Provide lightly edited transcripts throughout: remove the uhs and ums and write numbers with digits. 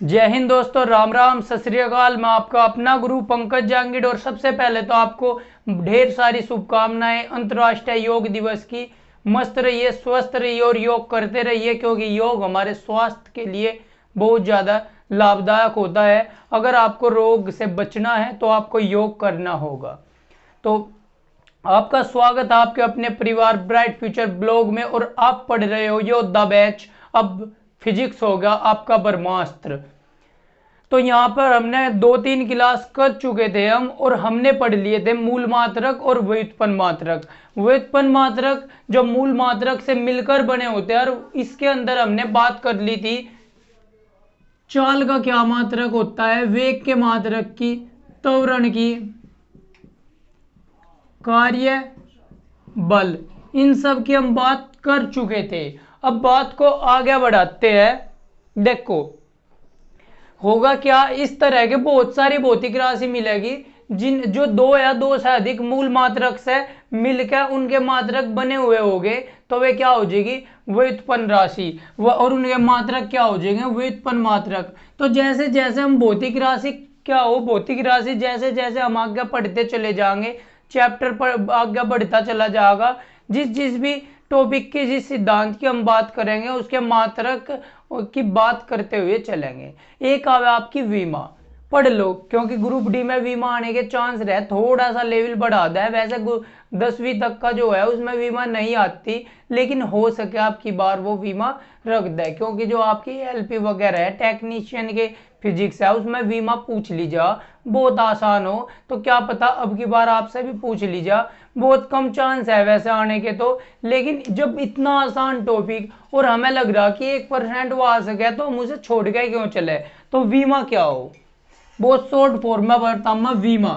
जय हिंद दोस्तों, राम राम, सत श्री अकाल। मैं आपका अपना गुरु पंकज जांगिड और सबसे पहले तो आपको ढेर सारी शुभकामनाएं अंतर्राष्ट्रीय योग दिवस की। मस्त रहिए, स्वस्थ रहिए और योग करते रहिए, क्योंकि योग हमारे स्वास्थ्य के लिए बहुत ज़्यादा लाभदायक होता है। अगर आपको रोग से बचना है तो आपको योग करना होगा। तो आपका स्वागत है आपके अपने परिवार ब्राइट फ्यूचर ब्लॉग में, और आप पढ़ रहे हो योद्धा बैच। अब फिजिक्स होगा आपका ब्रह्मास्त्र। तो यहाँ पर हमने 2-3 क्लास कर चुके थे हम, और हमने पढ़ लिए थे मूल मात्रक और व्युत्पन्न मात्रक। व्युत्पन्न मात्रक जो मूल मात्रक से मिलकर बने होते हैं, और इसके अंदर हमने बात कर ली थी चाल का क्या मात्रक होता है, वेग के मात्रक की, त्वरण की, कार्य, बल, इन सब की हम बात कर चुके थे। अब बात को आगे बढ़ाते हैं। देखो होगा क्या, इस तरह के बहुत सारी भौतिक राशि मिलेगी जिन जो दो या दो से अधिक मूल मात्रक से मिलकर उनके मात्रक बने हुए होंगे, तो वे क्या हो जाएगी, व्युत्पन्न राशि। और उनके मात्रक क्या हो जाएंगे, व्युत्पन्न मात्रक। तो जैसे जैसे हम भौतिक राशि क्या हो, भौतिक राशि जैसे जैसे हम आगे पढ़ते चले जाएंगे, चैप्टर पर आगे बढ़ता चला जाएगा, जिस जिस भी टॉपिक के जिस सिद्धांत की हम बात करेंगे उसके मात्रक की बात करते हुए चलेंगे। एक आवे आपकी वीमा, पढ़ लो, क्योंकि ग्रुप डी में वीमा आने के चांस रहे, थोड़ा सा लेवल बढ़ा दे। वैसे 10वीं तक का जो है उसमें वीमा नहीं आती, लेकिन हो सके आपकी बार वो वीमा रख दे, क्योंकि जो आपकी एलपी वगैरह है, टेक्नीशियन के फिजिक्स है, उसमें वीमा पूछ लीजा, बहुत आसान हो। तो क्या पता अब की बार आपसे भी पूछ लीजा, बहुत कम चांस है वैसे आने के तो। लेकिन जब इतना आसान टॉपिक और हमें लग रहा कि 1% वो आ सके, तो हम उसे छोड़ के क्यों चले। तो वीमा क्या हो, बहुत शॉर्ट फॉर्म में बताता हूं। वीमा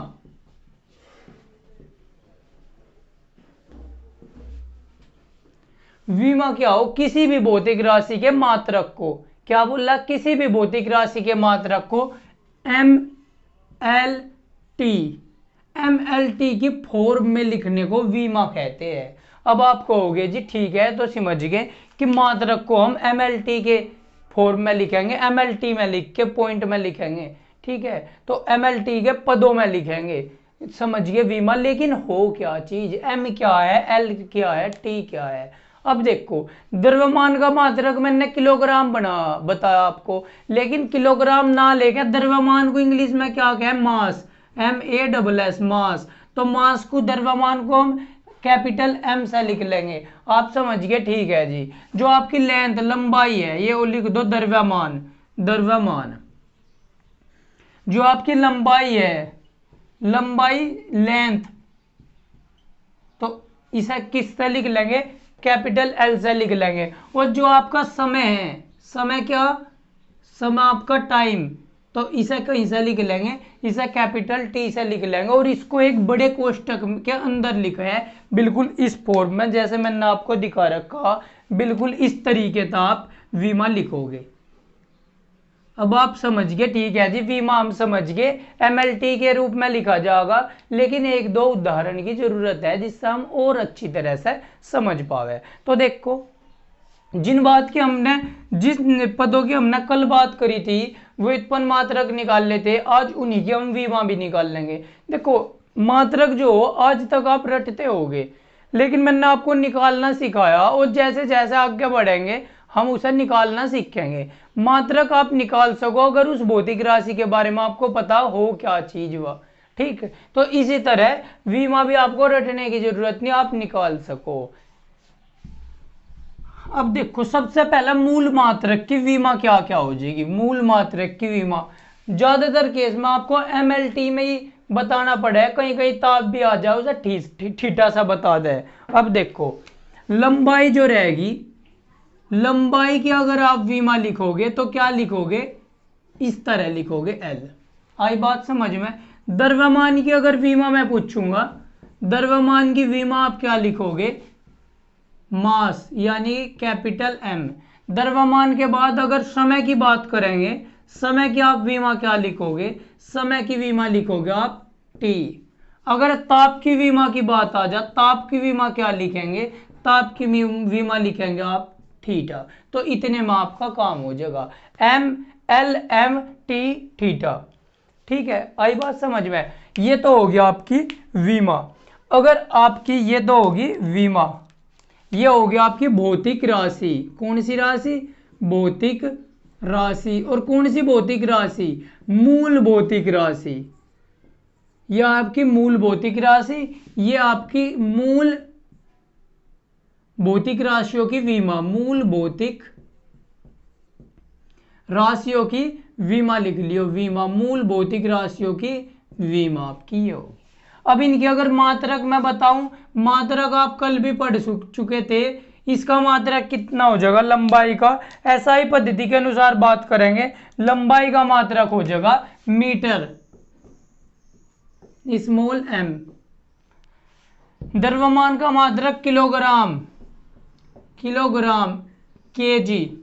वीमा क्या हो, किसी भी भौतिक राशि के मात्रक को, क्या बोला, किसी भी भौतिक राशि के मात्रक को एम एल टी की फॉर्म में लिखने को वीमा कहते हैं। अब आप कहोगे जी ठीक है, तो समझ गए कि मात्रक को हम एम एल टी के फॉर्म में लिखेंगे, एम एल टी में लिख के पॉइंट में लिखेंगे, ठीक है। तो एम एल टी के पदों में लिखेंगे, समझिए वीमा। लेकिन हो क्या चीज, एम क्या है, एल क्या है, टी क्या है। अब देखो, द्रव्यमान का मात्रक मैंने किलोग्राम बना बताया आपको, लेकिन किलोग्राम ना लेकर द्रव्यमान को इंग्लिश में क्या कहें, मास, MASS, मास। तो मास को, द्रव्यमान को हम कैपिटल M से लिख लेंगे, आप समझ गए, ठीक है जी। जो आपकी लेंथ, लंबाई है, ये वो लिख दो द्रव्यमान, द्रव्यमान। जो आपकी लंबाई है, लंबाई, लेंथ, तो इसे किस से लिख लेंगे, कैपिटल L से लिख लेंगे। और जो आपका समय है, समय क्या, समय आपका टाइम, तो इसे कहीं से लिख लेंगे, इसे कैपिटल T से लिख लेंगे। और इसको एक बड़े कोष्टक के अंदर लिखा है, बिल्कुल इस फॉर्म में जैसे मैंने आपको दिखा रखा, बिल्कुल इस तरीके से आप वीमा लिखोगे। अब आप समझ गए, ठीक है जी। वीमा हम समझ गए, एमएलटी के रूप में लिखा जाएगा, लेकिन एक दो उदाहरण की जरूरत है जिससे हम और अच्छी तरह से समझ पावे। तो देखो, जिन बात की हमने, जिस पदों की हमने कल बात करी थी, व्युत्पन्न मात्रक निकाल लेते, आज उन्हीं की हम वीमा भी निकाल लेंगे। देखो, मात्रक जो आज तक आप रटते होगे, लेकिन मैंने आपको निकालना सिखाया, और जैसे जैसे आगे बढ़ेंगे हम उसे निकालना सीखेंगे। मात्रक आप निकाल सको अगर उस भौतिक राशि के बारे में आपको पता हो क्या चीज हुआ, ठीक है। तो इसी तरह वीमा भी आपको रटने की जरूरत नहीं, आप निकाल सको। अब देखो, सबसे पहला मूल मात्रक की वीमा क्या क्या हो जाएगी। मूल मात्रक की वीमा ज्यादातर केस में आपको एमएलटी में ही बताना पड़े, कहीं कहीं ताप भी आ जाए उसे ठीठा सा बता दे। अब देखो, लंबाई जो रहेगी, लंबाई की अगर आप वीमा लिखोगे तो क्या लिखोगे, इस तरह लिखोगे, एल। आई बात समझ में। द्रव्यमान की अगर वीमा मैं पूछूंगा, द्रव्यमान की वीमा आप क्या लिखोगे, मास, यानी कैपिटल एम। द्रव्यमान के बाद अगर समय की बात करेंगे, समय की आप वीमा क्या लिखोगे, समय की वीमा लिखोगे आप टी। अगर ताप की वीमा की बात आ जाए, ताप की वीमा क्या लिखेंगे, ताप की वीमा लिखेंगे आप थीटा। तो इतने में आपका काम हो जाएगा। M LMT theta. ठीक है, आई बात समझ में। ये तो हो गया आपकी विमा। अगर आपकी ये तो होगी विमा, ये हो गया आपकी भौतिक राशि। कौन सी राशि? भौतिक राशि। और कौन सी भौतिक राशि? मूल भौतिक राशि। यह आपकी मूल भौतिक राशि, ये आपकी मूल भौतिक राशियों की विमा, मूल भौतिक राशियों की विमा लिख लियो, विमा, मूल भौतिक राशियों की विमा आपकी ये होगी। अब इनकी अगर मात्रक मैं बताऊं, मात्रक आप कल भी पढ़ चुके थे। इसका मात्रक कितना हो जाएगा लंबाई का? एसआई पद्धति के अनुसार बात करेंगे, लंबाई का मात्रक हो जाएगा मीटर, स्मॉल m। द्रव्यमान का मात्रक किलोग्राम, किलोग्राम, केजी।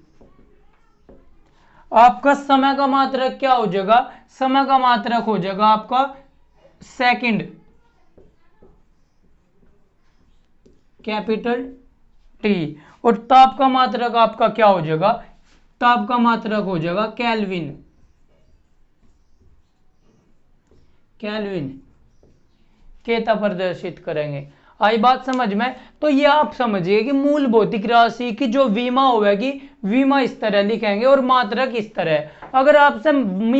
आपका समय का मात्रक क्या हो जाएगा? समय का मात्रक हो जाएगा आपका सेकंड, कैपिटल टी। और ताप का मात्रक आपका क्या हो जाएगा? ताप का मात्रक हो जाएगा केल्विन, केल्विन केता प्रदर्शित करेंगे। आई बात समझ में। तो ये आप समझिए कि मूल भौतिक राशि की जो विमा होगी, विमा इस तरह लिखेंगे और मात्रक इस तरह। अगर आपसे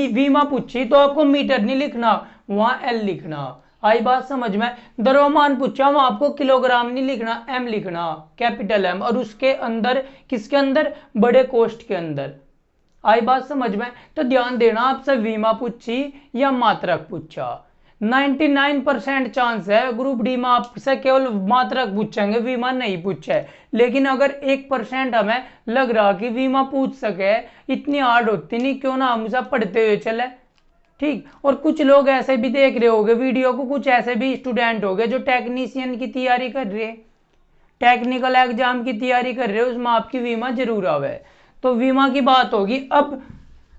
विमा पूछी तो आपको मीटर नहीं लिखना, वहां एल लिखना। आई बात समझ में। द्रव्यमान पूछा, वहां आपको किलोग्राम नहीं लिखना, एम लिखना, कैपिटल एम। और उसके अंदर, किसके अंदर? बड़े कोष्ठ के अंदर। आई बात समझ में। तो ध्यान देना, आपसे विमा पूछी या मात्रक पूछा, 99% चांस है ग्रुप डी में आपसे केवल मात्रक पूछेंगे, विमा नहीं पूछे। लेकिन अगर 1% हमें लग रहा कि विमा पूछ सके, इतनी हार्ड होती नहीं, क्यों ना हम उसे पढ़ते हुए चले। ठीक। और कुछ लोग ऐसे भी देख रहे होंगे वीडियो को, कुछ ऐसे भी स्टूडेंट होंगे जो टेक्नीशियन की तैयारी कर रहे, टेक्निकल एग्जाम की तैयारी कर रहे हो, उसमें आपकी विमा जरूर आवे। तो विमा की बात होगी। अब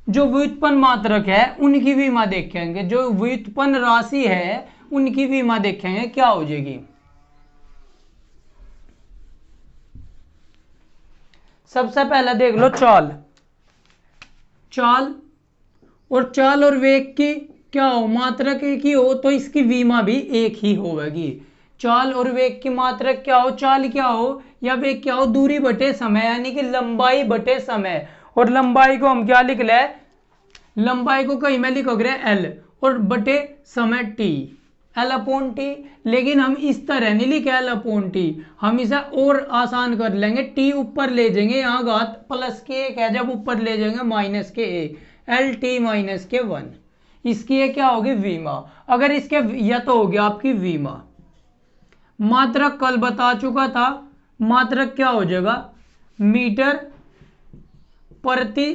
जो व्युत्पन्न मात्रक है उनकी विमा देखेंगे, जो व्युत्पन्न राशि है उनकी विमा देखेंगे क्या हो जाएगी। सबसे पहले देख लो चाल, चाल। और चाल और वेग की क्या हो? मात्रक एक ही हो तो इसकी विमा भी एक ही होगी। चाल और वेग की मात्रक क्या हो? चाल क्या हो या वेग क्या हो? दूरी बटे समय, यानी कि लंबाई बटे समय। और लंबाई को हम क्या लिख ले? लंबाई को कहीं में लिखोगे एल, और बटे समय टी, एल अपॉन टी। लेकिन हम इस तरह नहीं लिखे एल अपॉन टी, हम इसे और आसान कर लेंगे, टी ऊपर ले जाएंगे, यहाँ घात प्लस के एक है, जब ऊपर ले जाएंगे माइनस के एक, एल टी माइनस के 1। इसकी ये क्या होगी? विमा। अगर इसके, यह तो हो गया आपकी विमा। मात्रक कल बता चुका था, मात्रक क्या हो जाएगा? मीटर प्रति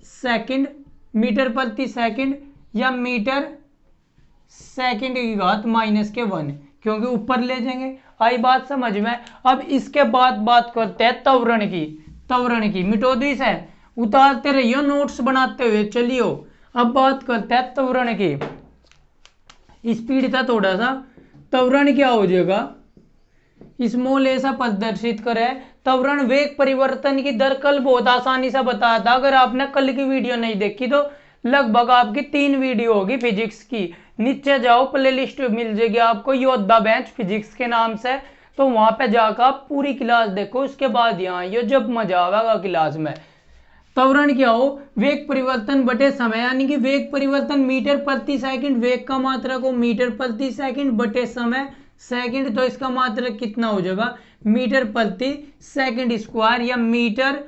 सेकंड, मीटर प्रति सेकंड, या मीटर सेकंड की घात माइनस के 1, क्योंकि ऊपर ले जाएंगे। आई बात समझ में। अब इसके बाद बात करते हैं त्वरण की, त्वरण की। मिटो दी से उतारते रहियो, नोट्स बनाते हुए चलियो। अब बात करते हैं त्वरण की, स्पीड था थोड़ा सा। त्वरण क्या हो जाएगा? स्मॉल ए सा प्रदर्शित करे। त्वरण वेग परिवर्तन की दर कल बहुत आसानी से बताया था। अगर आपने कल की वीडियो नहीं देखी तो लगभग आपकी 3 वीडियो होगी फिजिक्स की, नीचे जाओ प्लेलिस्ट मिल जाएगी आपको, योद्धा बेंच फिजिक्स के नाम से। तो वहां पे जाकर आप पूरी क्लास देखो, उसके बाद यहाँ आइयो, जब मजा आएगा क्लास में। त्वरण क्या हो? वेग परिवर्तन बटे समय, यानी कि वेग परिवर्तन मीटर प्रति सेकंड, वेग का मात्रक हो मीटर प्रति सेकंड बटे समय सेकंड। तो इसका मात्रक कितना हो जाएगा? मीटर प्रति सेकंड स्क्वायर, या मीटर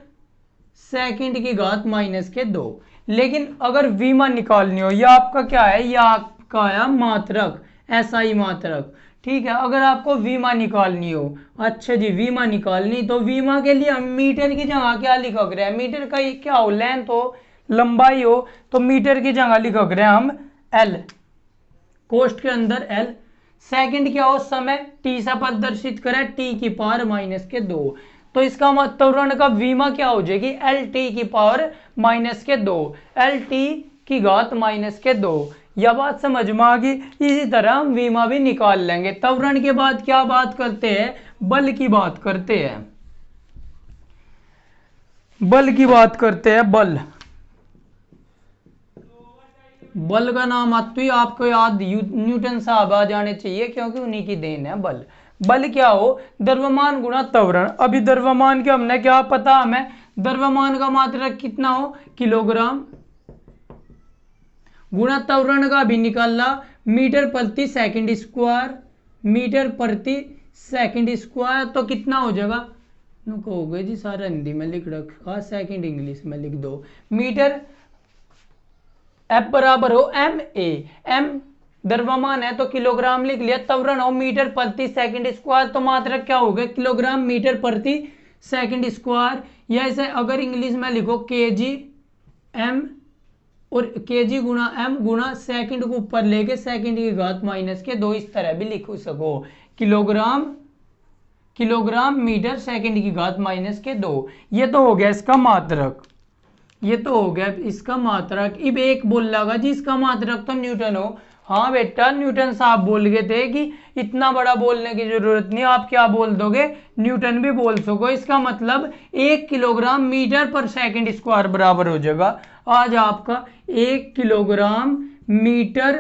सेकंड की घात माइनस के 2। लेकिन अगर विमा निकालनी हो, यह आपका क्या है? यह आपका है मात्रक, एसआई मात्रक। ठीक है। अगर आपको विमा निकालनी हो, अच्छा जी, विमा निकालनी, तो विमा के लिए हम मीटर की जगह क्या लिखोग रहे हैं? मीटर का क्या हो? लेंथ हो, लंबाई हो, तो मीटर की जगह लिखोग रहे हैं हम एल, कोष्ठ के अंदर एल। सेकंड क्या हो? समय, टी से प्रदर्शित करें, टी की पावर माइनस के 2। तो इसका त्वरण का विमा क्या हो जाएगी? एल टी की पावर माइनस के 2, एल टी की घात माइनस के 2। यह बात समझ में आ गई। इसी तरह हम विमा भी निकाल लेंगे। त्वरण के बाद क्या बात करते हैं? बल की बात करते हैं, बल की बात करते हैं। बल, बल का नाम आते ही आपको याद न्यूटन साहब आ जाने चाहिए, क्योंकि उन्हीं की देन है बल। बल क्या हो, द्रव्यमान गुणा त्वरण। अभी द्रव्यमान के हमने क्या पता, हमें द्रव्यमान का मात्रक कितना हो, किलोग्राम, गुणा त्वरण का भी निकालना, मीटर प्रति सेकंड स्क्वायर, मीटर प्रति सेकंड स्क्वायर, तो कितना हो जाएगा, कहोगे जी सारा हिंदी में लिख रखा, सेकंड इंग्लिश में लिख दो। मीटर एफ बराबर हो एम ए, एम द्रव्यमान है तो किलोग्राम लिख लिया, त्वरण हो मीटर प्रति सेकंड स्क्वायर, तो मात्रक क्या हो गया, किलोग्राम मीटर प्रति सेकंड स्क्वायर। या ऐसे अगर इंग्लिश में लिखो केजी एम, और केजी गुणा एम गुणा सेकंड को ऊपर लेके सेकंड की घात -2, इस तरह भी लिख सको, किलोग्राम किलोग्राम मीटर सेकंड की घात -2। ये तो हो गया इसका मात्रक, ये तो हो गया इसका मात्रक। अब एक बोल लगा जी इसका मात्रक तो न्यूटन हो। हाँ बेटा, न्यूटन साहब बोल गए थे कि इतना बड़ा बोलने की जरूरत नहीं, आप क्या बोल दोगे, न्यूटन भी बोल सको। इसका मतलब 1 किलोग्राम मीटर पर सेकंड स्क्वायर बराबर हो जाएगा आज आपका 1 किलोग्राम मीटर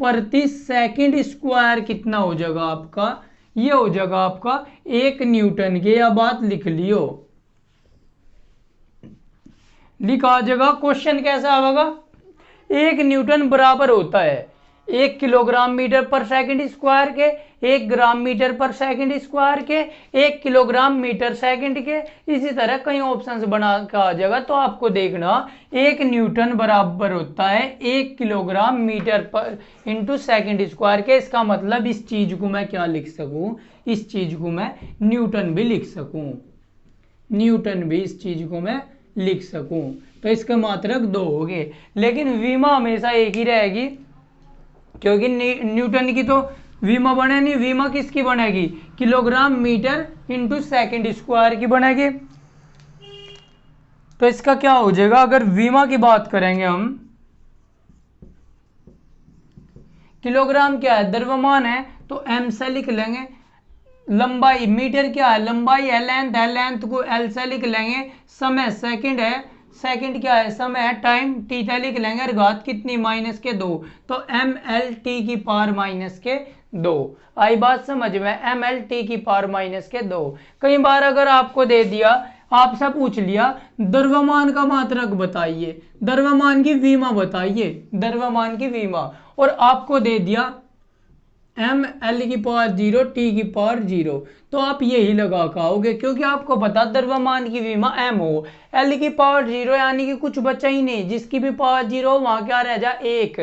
प्रति सेकंड स्क्वायर कितना हो जाएगा आपका, ये हो जाएगा आपका 1 न्यूटन के। यह बात लिख लियो, लिखा जाएगा। क्वेश्चन कैसा आएगा, 1 न्यूटन बराबर होता है 1 किलोग्राम मीटर पर सेकंड स्क्वायर के, 1 ग्राम मीटर पर सेकंड स्क्वायर के, 1 किलोग्राम मीटर सेकंड के। इसी तरह कई ऑप्शंस बना के आ जाएगा। तो आपको देखना 1 न्यूटन बराबर होता है 1 किलोग्राम मीटर पर इंटू सेकंड स्क्वायर के। इसका मतलब इस चीज को मैं क्या लिख सकूं, इस चीज को मैं न्यूटन भी लिख सकूं, न्यूटन भी इस चीज को मैं लिख सकूं। तो इसका मात्रक 2 हो गए, लेकिन विमा हमेशा एक ही रहेगी, क्योंकि न्यूटन की तो विमा बने नहीं। विमा किसकी बनेगी, kilogram metre into second square की बनेगी। तो इसका क्या हो जाएगा, अगर विमा की बात करेंगे हम, किलोग्राम क्या है, द्रव्यमान है तो एम से लिख लेंगे। लंबाई, मीटर क्या है, लंबाई है, लेंथ को एल से लिख लेंगे। समय सेकंड है, सेकंड क्या है, समय है, टाइम टी से लिख लेंगे। और घात कितनी, -2, तो एम एल टी की पावर -2। आई बात समझ में, एम एल टी की पावर -2। कई बार अगर आपको दे दिया, आपसे पूछ लिया द्रव्यमान का मात्रक बताइए, द्रव्यमान की विमा बताइए, द्रव्यमान की विमा, और आपको दे दिया एम एल की पावर 0 टी की पावर 0, तो आप यही लगा खाओगे, क्योंकि आपको पता द्रव्यमान की विमा एम हो, एल की पावर 0 यानी कि कुछ बचा ही नहीं, जिसकी भी पावर 0 हो वहां क्या रह जाए 1,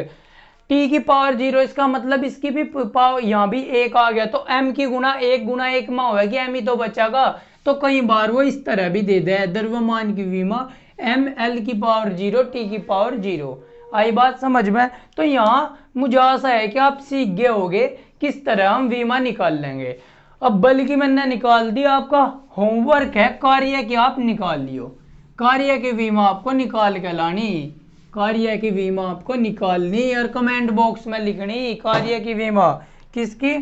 टी की पावर 0, इसका मतलब इसकी भी पावर यहाँ भी 1 आ गया, तो एम की गुणा 1 में होगी, एम ही तो बचागा। तो कई बार वो इस तरह भी दे दे, द्रव्यमान की विमा एम एल की पावर 0 टी की पावर 0। आई बात समझ में। तो यहाँ मुझे आशा है कि आप सीख गए होंगे किस तरह हम विमा निकाल लेंगे। अब बल्कि मैंने निकाल दिया, आपका होमवर्क है कार्य की आप निकाल लियो, कार्य की विमा आपको निकाल के लानी, कार्य की विमा आपको निकालनी और कमेंट बॉक्स में लिखनी, कार्य की विमा किसकी,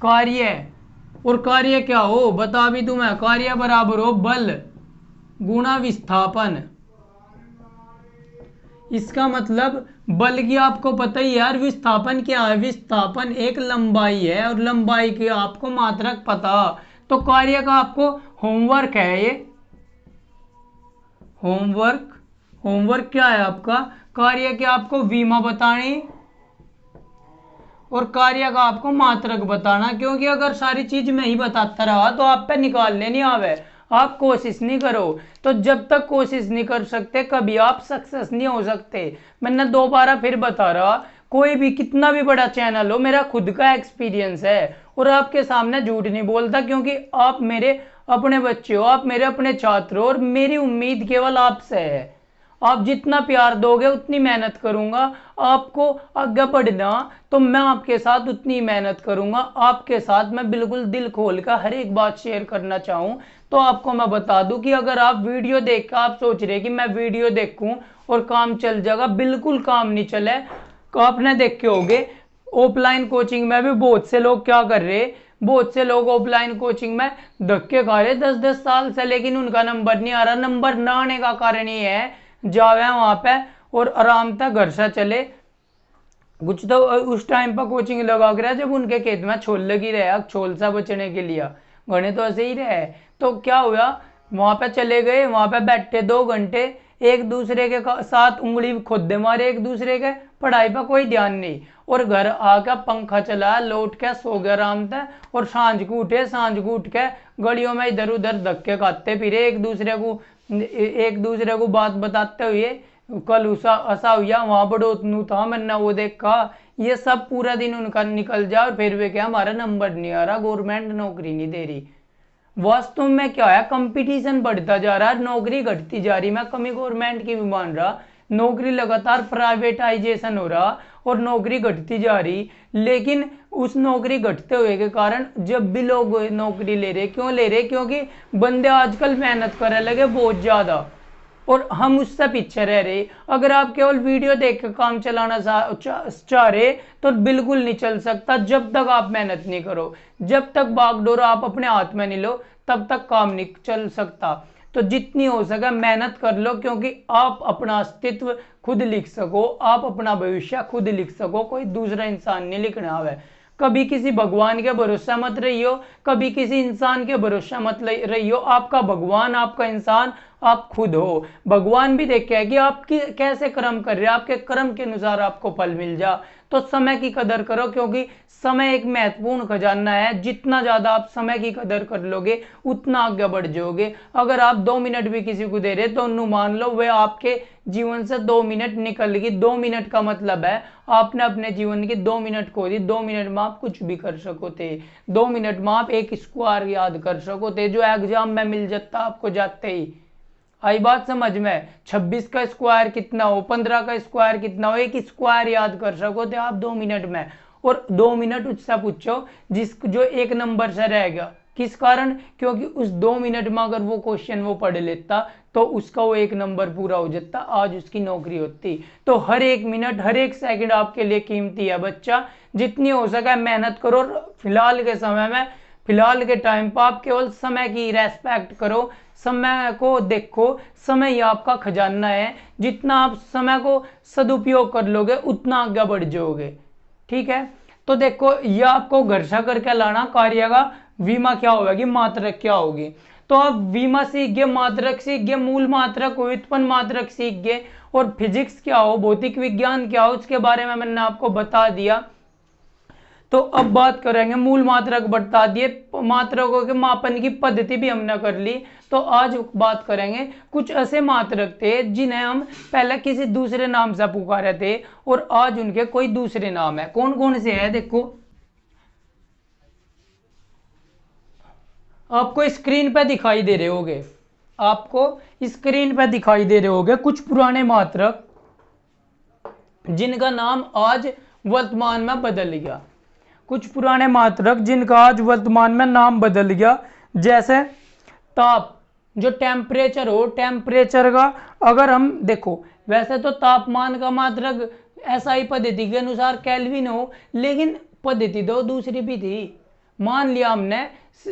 कार्य। और कार्य क्या हो बता भी तुम्हें, कार्य बराबर हो बल गुणा विस्थापन। इसका मतलब बल की आपको पता ही यार, विस्थापन क्या है, विस्थापन एक लंबाई है और लंबाई की आपको मात्रक पता। तो कार्य का आपको होमवर्क है ये, होमवर्क क्या है आपका, कार्य की आपको विमा बतानी और कार्य का आपको मात्रक बताना। क्योंकि अगर सारी चीज मैं ही बताता रहा तो आप पे निकालने नहीं आवे, आप कोशिश नहीं करो, तो जब तक कोशिश नहीं कर सकते कभी आप सक्सेस नहीं हो सकते। मैंने दोबारा फिर बता रहा, कोई भी कितना भी बड़ा चैनल हो, मेरा खुद का एक्सपीरियंस है और आपके सामने झूठ नहीं बोलता, क्योंकि आप मेरे अपने बच्चे हो, आप मेरे अपने छात्र हो और मेरी उम्मीद केवल आपसे है। आप जितना प्यार दोगे उतनी मेहनत करूंगा, आपको आगे बढ़ना तो मैं आपके साथ उतनी मेहनत करूंगा, आपके साथ मैं बिल्कुल दिल खोल कर हर एक बात शेयर करना चाहूँ। तो आपको मैं बता दूं कि अगर आप वीडियो देख कर आप सोच रहे कि मैं वीडियो देखूं और काम चल जाएगा, बिल्कुल काम नहीं चले। आपने देखे होंगे ऑफलाइन कोचिंग में भी बहुत से लोग क्या कर रहे, बहुत से लोग ऑफलाइन कोचिंग में धक्के खा रहे 10-10 साल से, लेकिन उनका नंबर नहीं आ रहा। नंबर ना आने का कारण ये है, जावे वहां पे और आराम तक घर से चले कुछ तो उस टाइम पर कोचिंग लगा कर जब उनके खेत में छोल लगी रहे, छोल सा बचने के लिए गणे तो ऐसे ही रहे। तो क्या हुआ, वहां पे चले गए, वहां पे बैठे 2 घंटे, एक दूसरे के साथ उंगली खोदे मारे एक दूसरे के, पढ़ाई पर कोई ध्यान नहीं, और घर आकर पंखा चलाया, लौट के सो गया आराम से, और सांझ को उठ के गलियों में इधर उधर धक्के खाते फिरे, एक दूसरे को बात बताते हुए, कल ऐसा हुआ, वहां बड़ोतनू था, मैंने वो देखा, ये सब पूरा दिन उनका निकल जाए, और फिर वे क्या, हमारा नंबर नहीं आ रहा, गवर्नमेंट नौकरी नहीं दे रही। वास्तव में क्या है, कंपटीशन बढ़ता जा रहा है, नौकरी घटती जा रही। मैं कमी गवर्नमेंट की भी मान रहा, नौकरी लगातार प्राइवेटाइजेशन हो रहा और नौकरी घटती जा रही, लेकिन उस नौकरी घटते हुए के कारण जब भी लोग नौकरी ले रहे, क्यों ले रहे, क्योंकि बंदे आजकल मेहनत करने लगे बहुत ज्यादा, और हम उससे पीछे रह रहे। अगर आप केवल वीडियो देख के काम चलाना चाह रहे तो बिल्कुल नहीं चल सकता, जब तक आप मेहनत नहीं करो, जब तक बागडोर आप अपने हाथ में नहीं लो, तब तक काम नहीं चल सकता। तो जितनी हो सके मेहनत कर लो, क्योंकि आप अपना अस्तित्व खुद लिख सको, आप अपना भविष्य खुद लिख सको, कोई दूसरा इंसान नहीं लिखना है। कभी किसी भगवान के भरोसा मत रहियो, कभी किसी इंसान के भरोसा मत रहियो। आपका भगवान, आपका इंसान आप खुद हो। भगवान भी देखे है कि आप कैसे कर्म कर रहे हैं, आपके कर्म के अनुसार आपको फल मिल जा। तो समय की कदर करो, क्योंकि समय एक महत्वपूर्ण खजाना है, जितना ज्यादा आप समय की कदर कर लोगे उतना आगे बढ़ जाओगे। अगर आप 2 मिनट भी किसी को दे रहे तो मान लो वे आपके जीवन से 2 मिनट निकल गई। 2 मिनट का मतलब है आपने अपने जीवन की 2 मिनट खो दी। 2 मिनट में आप कुछ भी कर सको थे, 2 मिनट में आप एक स्क्वायर याद कर सको थे जो एग्जाम में मिल जाता आपको जाते ही। आई बात समझ में? 26 का स्क्वायर कितना हो, 15 का स्क्वायर कितना हो, एक स्क्वायर याद कर सको थे आप 2 मिनट में। और 2 मिनट उससे पूछो जो एक नंबर से रहेगा, किस कारण, क्योंकि उस 2 मिनट में अगर वो क्वेश्चन वो पढ़ लेता तो उसका वो एक नंबर पूरा हो जाता, आज उसकी नौकरी होती। तो हर एक मिनट, हर एक सेकंड आपके लिए कीमती है बच्चा, जितनी हो सके मेहनत करो। फिलहाल के समय में, फिलहाल के टाइम पर आप केवल समय की रेस्पेक्ट करो, समय को देखो, समय ही आपका खजाना है। जितना आप समय को सदुपयोग कर लोगे उतना आगे बढ़ जाओगे। ठीक है, तो देखो यह आपको घर से करके लाना कार्य का विमा क्या होगी, मात्रक क्या होगी। तो आप विमा सीख गए, मात्रक सीख गए, मूल मात्रक, व्युत्पन्न मात्रक सीख गए, और फिजिक्स क्या हो, भौतिक विज्ञान क्या हो, उसके बारे में मैंने आपको बता दिया। तो अब बात करेंगे, मूल मात्रक बता दिए, मात्रकों के मापन की पद्धति भी हमने कर ली। तो आज बात करेंगे कुछ ऐसे मात्रक थे जिन्हें हम पहले किसी दूसरे नाम से पुकारे थे और आज उनके कोई दूसरे नाम है। कौन कौन से है देखो, आपको स्क्रीन पे दिखाई दे रहे होंगे, आपको स्क्रीन पे दिखाई दे रहे होंगे कुछ पुराने मात्रक जिनका नाम आज वर्तमान में बदल गया। कुछ पुराने मात्रक जिनका आज वर्तमान में नाम बदल गया, जैसे ताप, जो टेम्परेचर हो, टेम्परेचर का अगर हम देखो, वैसे तो तापमान का मात्रक एसआई पद्धति के अनुसार केल्विन हो, लेकिन पद्धति तो दूसरी भी थी। मान लिया हमने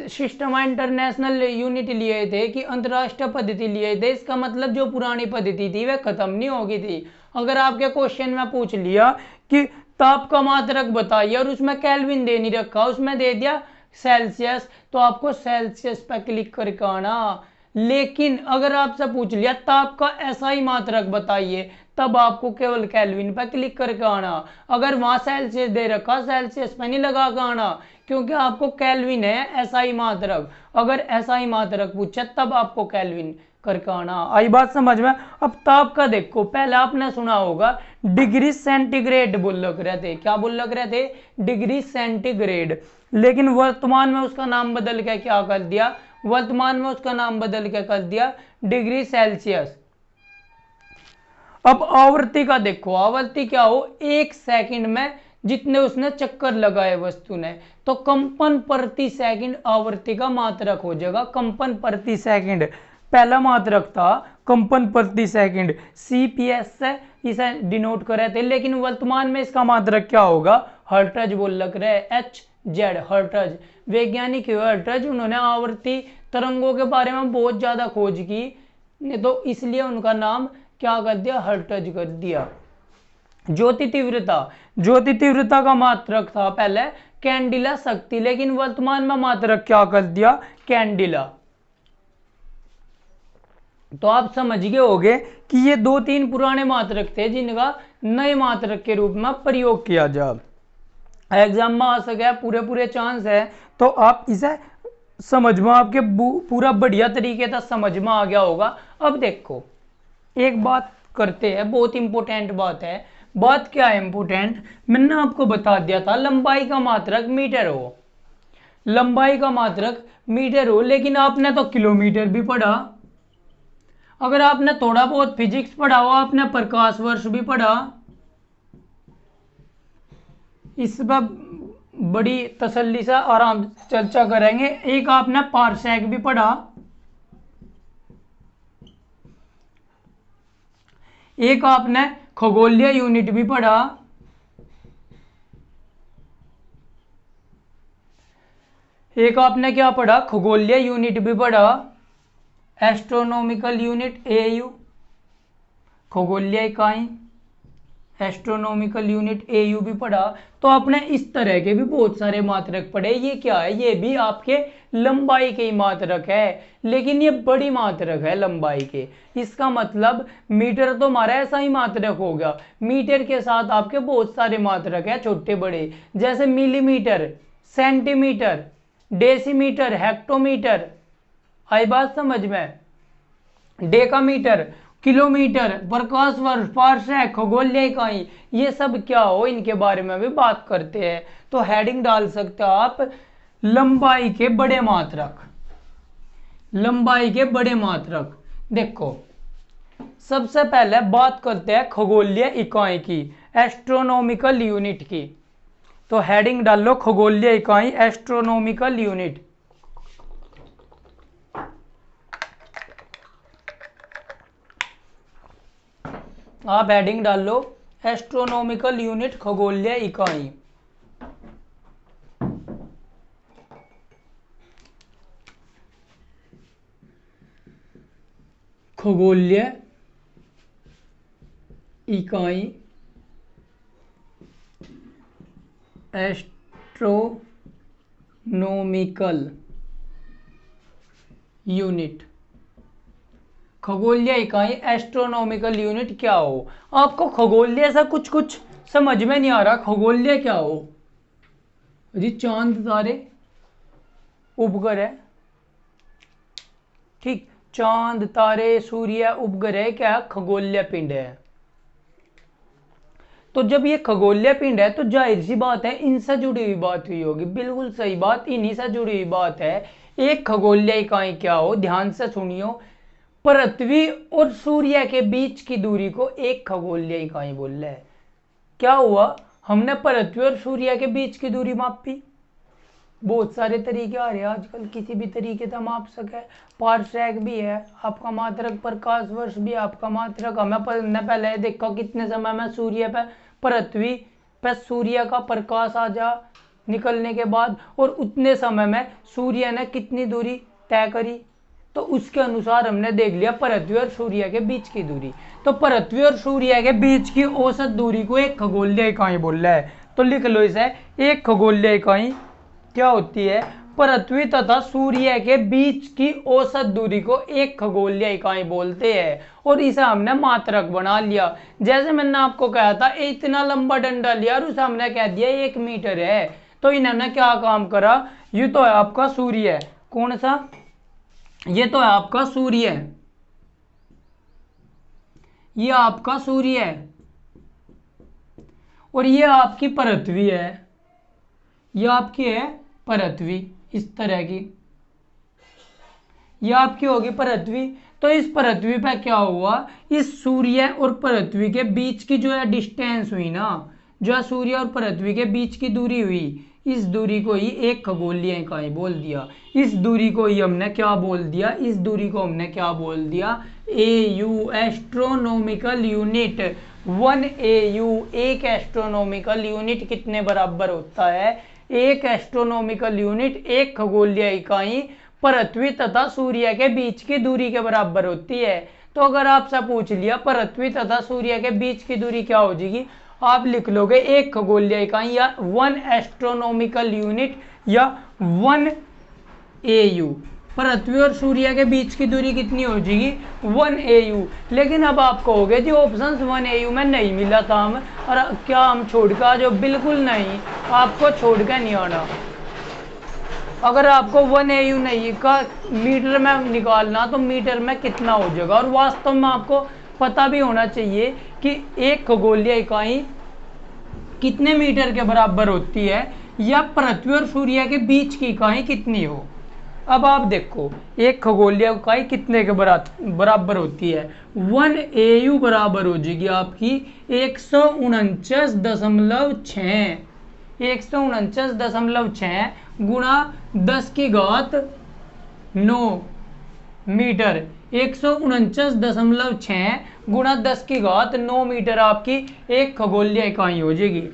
सिस्टम इंटरनेशनल यूनिट लिए थे कि अंतरराष्ट्रीय पद्धति लिए थे, इसका मतलब जो पुरानी पद्धति थी वह खत्म नहीं होगी थी। अगर आपके क्वेश्चन में पूछ लिया कि ताप का मात्रक बताइए और उसमें केल्विन दे नहीं रखा, उसमें दे दिया सेल्सियस, तो आपको सेल्सियस पर क्लिक करके आना। लेकिन अगर आपसे पूछ लिया ताप का एसआई मात्रक बताइए, तब आपको केवल केल्विन पर क्लिक करके आना। अगर वहां सेल्सियस दे रखा, सेल्सियस पे नहीं लगा के आना, क्योंकि आपको केल्विन है एसआई मात्रक। अगर एसआई मात्रक पूछे तब आपको केल्विन करके आना। आई बात समझ में? अब ताप का देखो, पहले आपने सुना होगा डिग्री सेंटीग्रेड बोल लग रहे थे। क्या बोल लग रहे थे? Degree centigrade. लेकिन वर्तमान में उसका नाम बदल के क्या कर दिया, वर्तमान में उसका नाम बदल के कर दिया डिग्री सेल्सियस। अब आवृत्ति का देखो, आवृत्ति क्या हो, 1 सेकंड में जितने उसने चक्कर लगाए वस्तु ने, तो कंपन प्रति सेकंड आवृत्ति का मात्रक हो जाएगा। कंपन प्रति सेकंड पहला मात्रक था, कंपन प्रति सेकंड, CPS से इसे डिनोट कर रहे थे, लेकिन वर्तमान में इसका मात्रक क्या होगा, हर्ट्ज बोल लग रहे हैं, HZ हर्ट्ज। वैज्ञानिक हर्ट्ज, उन्होंने आवर्ती तरंगों के बारे में बहुत ज्यादा खोज की, तो इसलिए उनका नाम क्या कर दिया, हर्ट्ज कर दिया। ज्योति तीव्रता, ज्योति तीव्रता का मात्रक था पहले कैंडिला शक्ति, लेकिन वर्तमान में मात्रक क्या कर दिया, कैंडिला। तो आप समझ गए होंगे कि ये 2-3 पुराने मात्रक थे जिनका नए मात्रक के रूप में प्रयोग किया जा, एग्जाम में आ सके, पूरे पूरे चांस है। तो आप इसे समझ में आपके पूरा बढ़िया तरीके से समझ में आ गया होगा। अब देखो एक बात करते हैं, बहुत इंपॉर्टेंट बात है। बात क्या है इंपॉर्टेंट, मैंने आपको बता दिया था लंबाई का मात्रक मीटर हो, लंबाई का मात्रक मीटर हो, लेकिन आपने तो किलोमीटर भी पढ़ा। अगर आपने थोड़ा बहुत फिजिक्स पढ़ा हो, आपने प्रकाश वर्ष भी पढ़ा, इस पर बड़ी तसल्ली से आराम चर्चा करेंगे। एक आपने पारसेक भी पढ़ा, एक आपने खगोलीय यूनिट भी पढ़ा, एक आपने क्या पढ़ा, खगोलीय यूनिट भी पढ़ा, एस्ट्रोनॉमिकल यूनिट एयू, खगोलीय इकाई, एस्ट्रोनॉमिकल यूनिट एयू भी पढ़ा। तो आपने इस तरह के भी बहुत सारे मात्रक पढ़े। ये क्या है, ये भी आपके लंबाई के ही मात्रक है, लेकिन ये बड़ी मात्रक है लंबाई के। इसका मतलब मीटर तो हमारा ऐसा ही मात्रक होगा, मीटर के साथ आपके बहुत सारे मात्रक है छोटे बड़े, जैसे मिलीमीटर, सेंटीमीटर, डेसीमीटर, हेक्टोमीटर, आई बात समझ में, डेकामीटर, किलोमीटर, प्रकाश वर्ष, पारसेक, खगोलीय इकाई, ये सब क्या हो, इनके बारे में भी बात करते हैं। तो हेडिंग डाल सकते हो आप लंबाई के बड़े मात्रक, लंबाई के बड़े मात्रक। देखो सबसे पहले बात करते हैं खगोलीय इकाई की, एस्ट्रोनॉमिकल यूनिट की। तो हेडिंग डाल लो खगोलीय इकाई, एस्ट्रोनॉमिकल यूनिट। आप हेडिंग डाल लो एस्ट्रोनॉमिकल यूनिट, खगोलीय इकाई। खगोलीय इकाई, एस्ट्रोनॉमिकल यूनिट। खगोलीय इकाई एस्ट्रोनॉमिकल यूनिट क्या हो। आपको खगोलीय से कुछ कुछ समझ में नहीं आ रहा, खगोलीय क्या हो जी, चांद तारे उपग्रह, ठीक, चांद तारे सूर्य उपग्रह क्या है, खगोलीय पिंड है। तो जब ये खगोलीय पिंड है तो जाहिर सी बात है इनसे जुड़ी हुई बात हुई होगी, बिल्कुल सही बात, इन्हीं से जुड़ी हुई बात है। एक खगोलीय इकाई क्या हो, ध्यान से सुनियो, पृथ्वी और सूर्य के बीच की दूरी को एक खगोलीय इकाई बोल रहे हैं। क्या हुआ, हमने पृथ्वी और सूर्य के बीच की दूरी मापी। बहुत सारे तरीके आ रहे हैं आजकल, किसी भी तरीके से माप सके। पारसेक भी है आपका मात्रक, प्रकाश वर्ष भी आपका मात्रक। हमें पहले देखा कितने समय में सूर्य पे, पृथ्वी पे सूर्य का प्रकाश आ जा निकलने के बाद, और उतने समय में सूर्य ने कितनी दूरी तय करी, तो उसके अनुसार हमने देख लिया पृथ्वी और सूर्य के बीच की दूरी। तो पृथ्वी और सूर्य के बीच की औसत दूरी को एक खगोलीय इकाई बोल रहा है। तो लिख लो इसे, एक खगोलीय इकाई क्या होती है, पृथ्वी तथा सूर्य के बीच की औसत दूरी को एक खगोलीय इकाई बोलते हैं। और इसे हमने मात्रक बना लिया। जैसे मैंने आपको कहा था इतना लंबा डंडा लिया और उसे हमने कह दिया 1 मीटर है। तो इन्होंने क्या काम करा, ये तो है आपका सूर्य, कौन सा, ये तो है आपका सूर्य, ये आपका सूर्य है, और ये आपकी पृथ्वी है, ये आपकी है पृथ्वी, इस तरह की, ये आपकी होगी पृथ्वी। तो इस पृथ्वी पे क्या हुआ, इस सूर्य और पृथ्वी के बीच की जो है डिस्टेंस हुई ना, जो है सूर्य और पृथ्वी के बीच की दूरी हुई, इस दूरी को ही एक खगोलीय इकाई बोल दिया। इस दूरी को ही हमने क्या बोल दिया, इस दूरी को हमने क्या बोल दिया, AU, एस्ट्रोनॉमिकल यूनिट। 1 AU, एक एस्ट्रोनॉमिकल यूनिट कितने बराबर होता है, एक एस्ट्रोनॉमिकल यूनिट, एक खगोलीय इकाई पृथ्वी तथा सूर्य के बीच की दूरी के बराबर होती है। तो अगर आपसे पूछ लिया पृथ्वी तथा सूर्य के बीच की दूरी क्या हो जाएगी, आप लिख लोगे 1 खगोलीय इकाई या 1 एस्ट्रोनॉमिकल यूनिट या 1 AU। पृथ्वी और सूर्य के बीच की दूरी कितनी हो जाएगी? 1 AU। लेकिन अब आप कहोगे जी ऑप्शन 1 AU में नहीं मिला था हम, और क्या हम छोड़ के आ जाओ? बिल्कुल नहीं, आपको छोड़ के नहीं आना। अगर आपको 1 AU नहीं का मीटर में निकालना तो मीटर में कितना हो जाएगा, और वास्तव में आपको पता भी होना चाहिए कि एक खगोलीय इकाई कितने मीटर के बराबर होती है, या पृथ्वी और सूर्य के बीच की इकाई कितनी हो। अब आप देखो एक खगोलीय इकाई कितने के बराबर होती है? 1 AU बराबर हो जाएगी आपकी 149.6 149.6 गुणा 10 की घात 9 मीटर। 149.6 गुणा 10 की घात 9 मीटर आपकी एक खगोलीय इकाई हो जाएगी।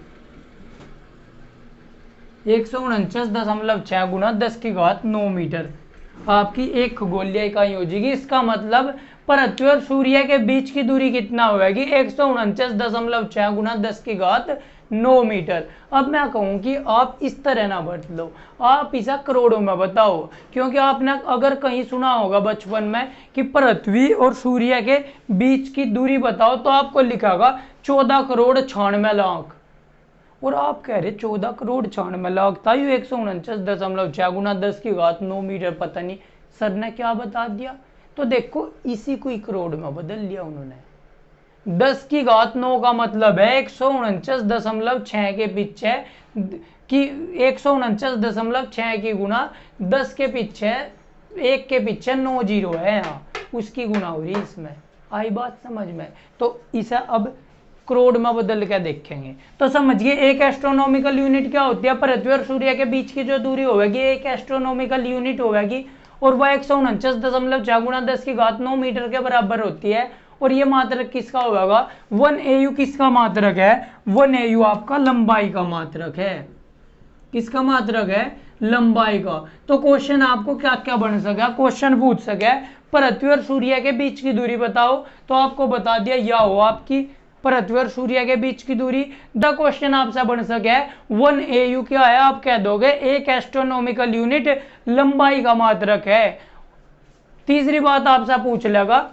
149.6 गुणा 10 की घात 9 मीटर आपकी एक खगोलीय इकाई हो जाएगी। इसका मतलब पृथ्वी और सूर्य के बीच की दूरी कितना होगी? 149.6 गुणा 10 की घात 9 मीटर। अब मैं कहूं कि आप इस तरह ना बता लो, आप इसे करोड़ों में बताओ, क्योंकि आपने अगर कहीं सुना होगा बचपन में कि पृथ्वी और सूर्य के बीच की दूरी बताओ, तो आपको लिखागा 14,96,00,000, और आप कह रहे 14,96,00,000 था। ये 149.6 गुणा 10 की घात 9 मीटर, पता नहीं सर ने क्या बता दिया। तो देखो इसी को ही करोड़ में बदल लिया उन्होंने। 10 की घात 9 का मतलब है 149.6 के पीछे कि 149.6 की गुणा 10 के पीछे 1 के पीछे 9 जीरो है, यहाँ उसकी गुणा हो रही है इसमें। आई बात समझ में? तो इसे अब करोड़ में बदल के देखेंगे तो समझिए एक एस्ट्रोनॉमिकल यूनिट क्या होती है? पृथ्वी और सूर्य के बीच की जो दूरी होगी एक एस्ट्रोनॉमिकल यूनिट होगी, और वह 149.6 गुणा 10 की घात 9 मीटर के बराबर होती है। और ये मात्रक किसका होगा? 1 AU किसका मात्रक है? 1 AU आपका लंबाई का मात्रक है। किसका मात्रक है? लंबाई का। तो क्वेश्चन आपको क्या क्या बन सके? क्वेश्चन पूछ सके पृथ्वी और सूर्य के बीच की दूरी बताओ, तो आपको बता दिया या हो आपकी पृथ्वी और सूर्य के बीच की दूरी। द क्वेश्चन आपसे बन सके 1 AU क्या है? आप कह दोगे एक एस्ट्रोनॉमिकल यूनिट लंबाई का मात्रक है। तीसरी बात आपसे पूछ लेगा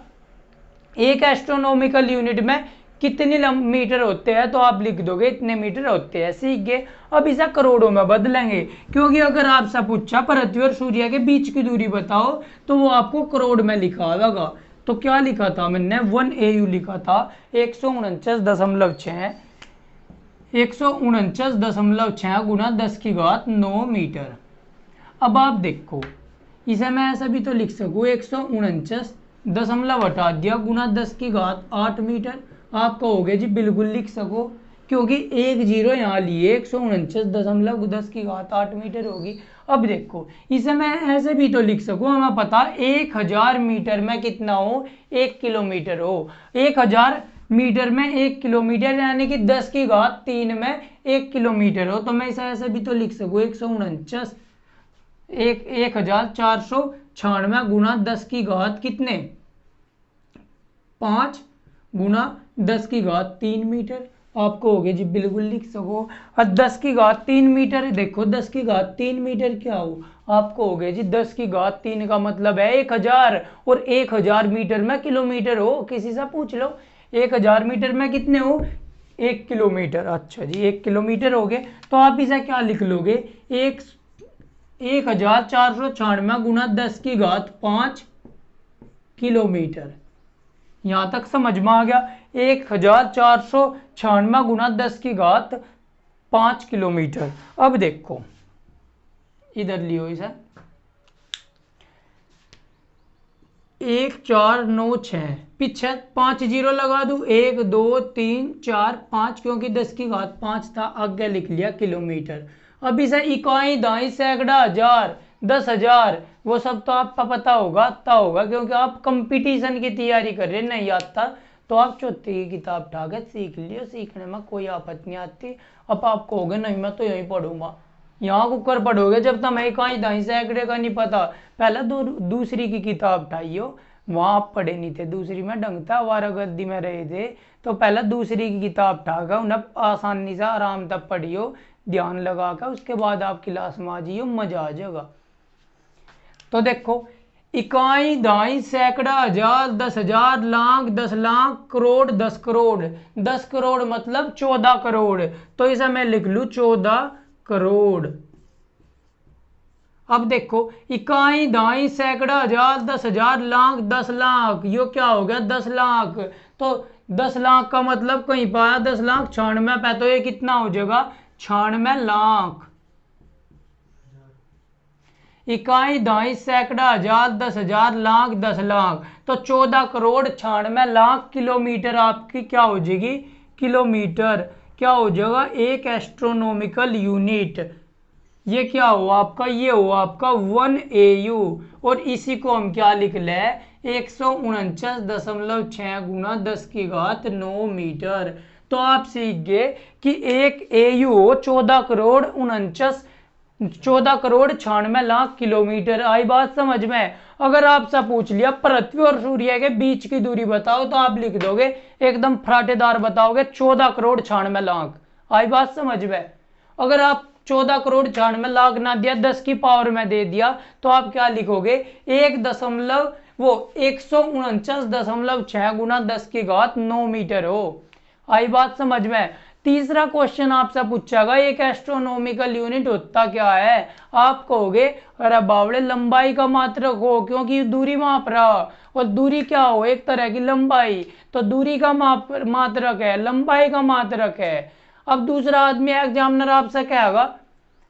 एक एस्ट्रोनॉमिकल यूनिट में कितनी मीटर होते हैं, तो आप लिख दोगे इतने मीटर होते हैं। सीख गए? अब इसे करोड़ों में बदलेंगे, क्योंकि अगर आपसे पूछा पृथ्वी और सूर्य के बीच की दूरी बताओ, तो वो आपको करोड़ में लिखा होगा। तो क्या लिखा था मैंने? 1 AU लिखा था 149.6 गुणा 10 की घात 9 मीटर। अब आप देखो इसे मैं ऐसा भी तो लिख सकूँ 149 दशमलव हटा दिया गुणा 10 की घात 8 मीटर। आप कहोगे जी बिल्कुल लिख सको, क्योंकि एक जीरो यहाँ लिए 149.10 की घात 8 मीटर होगी। अब देखो इसे मैं ऐसे भी तो लिख सकूँ, हमें पता 1000 मीटर में कितना हो? 1 किलोमीटर हो। 1000 मीटर में 1 किलोमीटर यानी कि 10 की घात 3 में 1 किलोमीटर हो। तो मैं इसे ऐसे भी तो लिख सकूँ 1496 गुणा 10 की घात कितने? 5 गुणा 10 की घात 3 मीटर। आपको हो गया जी बिल्कुल लिख सको। और 10 की घात 3 मीटर, देखो 10 की घात 3 मीटर क्या हो? आपको हो गया जी 10 की घात 3 का मतलब है 1000, और 1000 मीटर में किलोमीटर हो। किसी से पूछ लो 1000 मीटर में कितने हो? 1 किलोमीटर। अच्छा जी 1 किलोमीटर हो गए। तो आप इसे क्या लिख लोगे? 1496 गुणा 10 की घात 5 किलोमीटर। यहां तक समझ में आ गया? 1496 गुणा 10 की घात 5 किलोमीटर। अब देखो इधर लियो इसे 1496 पीछे 5 जीरो लगा दूं 1 2 3 4 5, क्योंकि 10 की घात 5 था, आगे लिख लिया किलोमीटर। अब इसे इकाई दाई सैकड़ा हजार 10,000 वो सब तो आपका पता होगा, आता होगा, क्योंकि आप कंपटीशन की तैयारी कर रहे। नहीं आता तो आप चौथी की किताब उठा के सीख लियो, सीखने में कोई आपत्ति नहीं आती। अब आप कहोगे नहीं मैं तो यहीं पढ़ूंगा, यहाँ कुकर पढ़ोगे जब तक मैं इकाई दाई सैकड़े का नहीं पता, पहले दूसरी की किताब उठाइयो, वहाँ आप पढ़े नहीं थे, दूसरी में ढंग था, आवारागर्दी में रहे थे, तो पहले दूसरी की किताब उठाकर उन्हें आसानी से आराम तक पढ़ियो, ध्यान लगा कर, उसके बाद आप क्लास में आ जाइयो, मजा आ जाएगा। तो देखो, इकाई, दाई, सैकड़ा, हजार, 10,000, लाख, 10 लाख, करोड़, 10 करोड़। 10 करोड़ मतलब 14 करोड़, तो इसे मैं लिख लूं 14 करोड़। अब देखो, इकाई, दाई, सैकड़ा, हजार, 10,000, लाख, 10 लाख, यो क्या हो गया 10 लाख। तो 10 लाख का मतलब कहीं पाया 10 लाख 96 पे, तो ये कितना हो जाएगा 96 लाख। इकाई, दाई, सैकड़ा, हजार, 10,000, लाख, 10 लाख, तो 14 करोड़ 96 लाख किलोमीटर आपकी क्या हो जाएगी, किलोमीटर क्या हो जाएगा, एक एस्ट्रोनॉमिकल यूनिट। ये क्या हो आपका, ये हो आपका 1 AU, और इसी को हम क्या लिख ले, 149.6 गुना 10 की घात 9 मीटर। तो आप सीख गए कि एक AU हो 14 करोड़ 96 लाख किलोमीटर। आई बात समझ में। अगर आपसे पूछ लिया पृथ्वी और सूर्य के बीच की दूरी बताओ, तो आप लिख दोगे एकदम फराटेदार बताओगे 14 करोड़ 96 लाख। आई बात समझ में। अगर आप 14 करोड़ 96 लाख ना दिया, 10 की पावर में दे दिया, तो आप क्या लिखोगे, 149.6 गुना 10 की घात 9 मीटर हो। आई बात समझ में। तीसरा क्वेश्चन आपसे पूछेगा एक एस्ट्रोनॉमिकल यूनिट होता क्या है। आप कहोगे अरे बावड़े लंबाई का मात्रक हो, क्योंकि दूरी माप रहा, और दूरी क्या हो, एक तरह की लंबाई, तो दूरी का मात्रक है, लंबाई का मात्रक है। अब दूसरा आदमी एग्जामिनर आपसे कहेगा,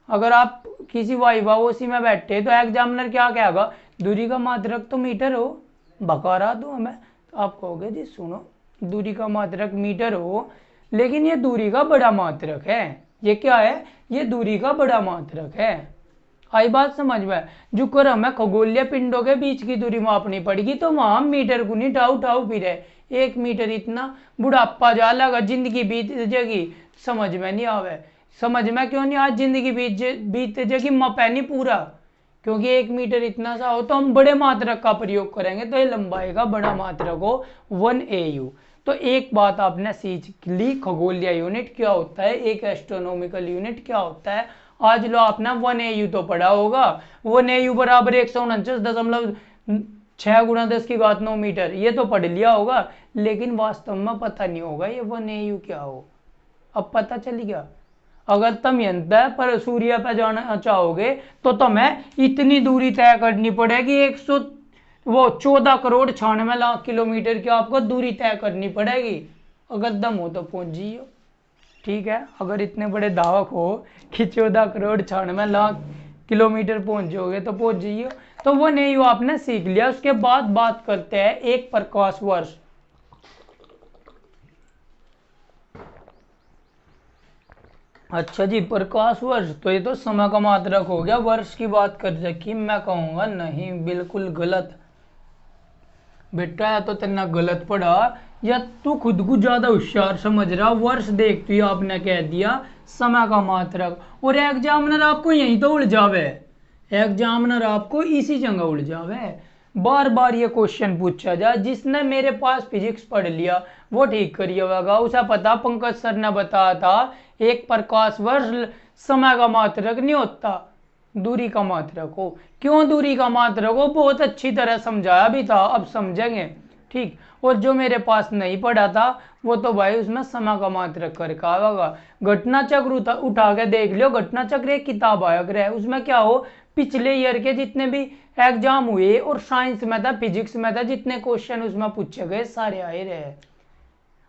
अगर आप किसी वाइवा ओसी में बैठे तो एग्जामिनर क्या कहेगा, दूरी का मात्रक तो मीटर हो, बका रहा दो हमें। तो आप कहोगे जी सुनो, दूरी का मात्रक मीटर हो, लेकिन ये दूरी का बड़ा मात्रक है। ये क्या है, ये दूरी का बड़ा मात्रक है। आई बात समझ में। जो कर हमें खगोलीय पिंडों के बीच की दूरी मापनी पड़ेगी, तो वहां मीटर गुनी टाउ टाउ फिरे, 1 मीटर इतना, बुढ़ापा जा लगा, जिंदगी बीत जाएगी, समझ में नहीं आवे। समझ में क्यों नहीं, आज जिंदगी बीत जाएगी मपे नहीं पूरा, क्योंकि 1 मीटर इतना सा हो, तो हम बड़े मात्रक का प्रयोग करेंगे, तो ये लंबाई का बड़ा मात्रक हो 1 AU। तो एक बात आपने सीख ली, खगोलीय यूनिट क्या होता है, एक एस्ट्रोनॉमिकल यूनिट क्या होता है। आज लो आपने 1 AU तो पढ़ा होगा, 1 AU बराबर 149.6 गुना 10 की घात 9 मीटर, ये तो पढ़ लिया होगा, लेकिन वास्तव में पता नहीं होगा ये 1 AU क्या हो। अब पता चल गया। अगर तुम यंत्र पर सूर्य पर जाना चाहोगे, तो तुम्हें इतनी दूरी तय करनी पड़ेगी, 14 करोड़ 96 लाख किलोमीटर की आपको दूरी तय करनी पड़ेगी। अगर दम हो तो पहुंच जाइयो, ठीक है। अगर इतने बड़े दावक हो कि 14 करोड़ 96 लाख किलोमीटर पहुंच जाओगे तो पहुंच जाइयो। तो वो नहीं, वो आपने सीख लिया। उसके बाद बात करते हैं एक प्रकाश वर्ष। अच्छा जी, प्रकाश वर्ष, तो ये तो समय का मात्रक हो गया। वर्ष की बात कर रखी, मैं कहूंगा नहीं, बिल्कुल गलत बेटा, या तो तेना गलत पढ़ा, या तू खुद को ज्यादा होशियार समझ रहा। वर्ष देखते ही आपने कह दिया समय का मात्रक, और एग्जामिनर आपको यहीं तो उलझावे, एग्जामिनर आपको इसी जगह उलझावे। बार बार ये क्वेश्चन पूछा जाए, जिसने मेरे पास फिजिक्स पढ़ लिया वो ठीक करिए होगा, उसे पता पंकज सर ने बताया था एक प्रकाश वर्ष समय का मात्रक नहीं होता, दूरी का मात्रक हो। क्यों दूरी का मात्रक हो, बहुत अच्छी तरह समझाया भी था, अब समझेंगे, ठीक। और जो मेरे पास नहीं पढ़ा था वो तो भाई उसमें समय का मात्रक करके आएगा। घटना चक्र उठा के देख लियो, घटना चक्र एक किताब आया करे, उसमें क्या हो, पिछले ईयर के जितने भी एग्जाम हुए, और साइंस में था, फिजिक्स में था, जितने क्वेश्चन उसमें पूछे गए सारे आए रहे।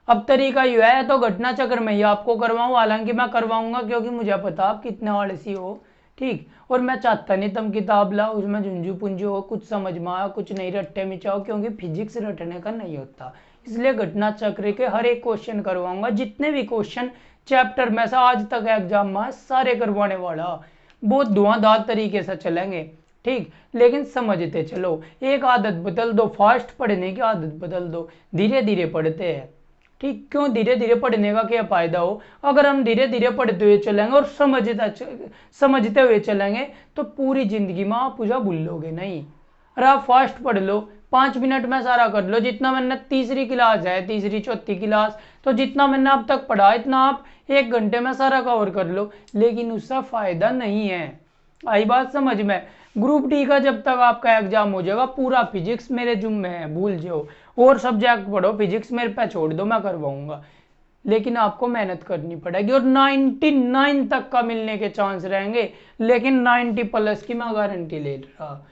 अब तरीका यह है, तो घटना चक्र में ही आपको करवाऊं, हालांकि मैं करवाऊंगा क्योंकि मुझे पता आप कितने आलसी हो, ठीक। और मैं चाहता नहीं तुम किताब लाओ, उसमें झुंझू पुंजू हो, कुछ समझ में आया, कुछ नहीं रट्टे मिचाओ, क्योंकि फिजिक्स रटने का नहीं होता। इसलिए घटना चक्र के हर एक क्वेश्चन करवाऊंगा, जितने भी क्वेश्चन चैप्टर में से आज तक एग्जाम में सारे करवाने वाला, बहुत धुआंधार तरीके से चलेंगे, ठीक। लेकिन समझते चलो, एक आदत बदल दो, फास्ट पढ़ने की आदत बदल दो, धीरे धीरे पढ़ते हैं, ठीक। क्यों धीरे धीरे पढ़ने का क्या फायदा हो, अगर हम धीरे धीरे पढ़ते हुए चलेंगे और समझते हुए चलेंगे, तो पूरी जिंदगी में आप पूजा भूलोगे नहीं। अरे आप फास्ट पढ़ लो, 5 मिनट में सारा कर लो। जितना मैंने तीसरी क्लास है, तीसरी चौथी क्लास, तो जितना मैंने अब तक पढ़ा इतना आप 1 घंटे में सारा कवर कर लो, लेकिन उसका फायदा नहीं है। आई बात समझ में। ग्रुप डी का जब तक आपका एग्जाम हो जाएगा, पूरा फिजिक्स मेरे जुम्मे है, भूल जाओ। और सब्जेक्ट पढ़ो, फिजिक्स मेरे पे छोड़ दो, मैं करवाऊंगा, लेकिन आपको मेहनत करनी पड़ेगी। और 99 तक का मिलने के चांस रहेंगे, लेकिन 90 प्लस की मैं गारंटी ले रहा,